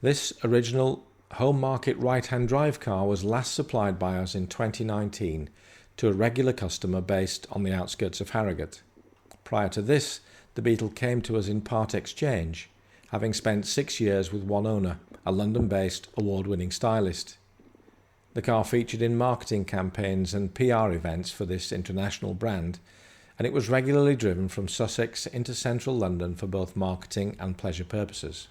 This original home market right-hand drive car was last supplied by us in 2019 to a regular customer based on the outskirts of Harrogate. Prior to this, the Beetle came to us in part exchange, having spent 6 years with one owner, a London-based award-winning stylist. The car featured in marketing campaigns and PR events for this international brand, and it was regularly driven from Sussex into central London for both marketing and pleasure purposes.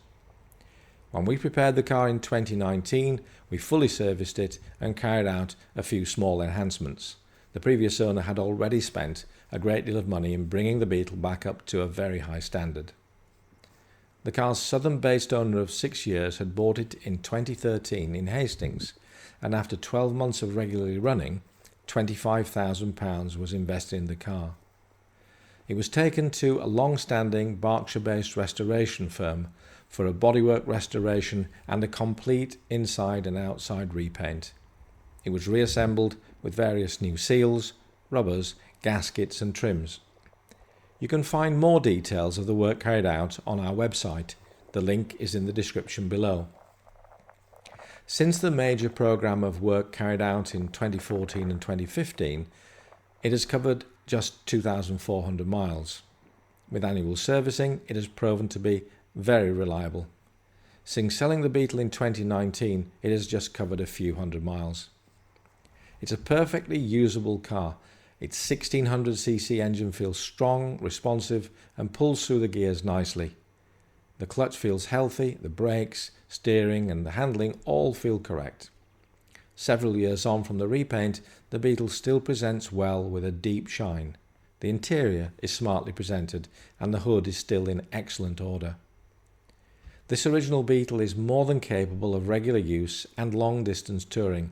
When we prepared the car in 2019, we fully serviced it and carried out a few small enhancements. The previous owner had already spent a great deal of money in bringing the Beetle back up to a very high standard. The car's southern-based owner of 6 years had bought it in 2013 in Hastings, and after 12 months of regularly running, £25,000 was invested in the car. It was taken to a long-standing Berkshire-based restoration firm for a bodywork restoration and a complete inside and outside repaint. It was reassembled with various new seals, rubbers, gaskets and trims. You can find more details of the work carried out on our website. The link is in the description below. Since the major programme of work carried out in 2014 and 2015, it has covered just 2,400 miles. With annual servicing, it has proven to be very reliable. Since selling the Beetle in 2019, it has just covered a few hundred miles. It's a perfectly usable car. Its 1600cc engine feels strong, responsive, and pulls through the gears nicely. The clutch feels healthy, the brakes, steering and the handling all feel correct. Several years on from the repaint, the Beetle still presents well with a deep shine. The interior is smartly presented and the hood is still in excellent order. This original Beetle is more than capable of regular use and long-distance touring.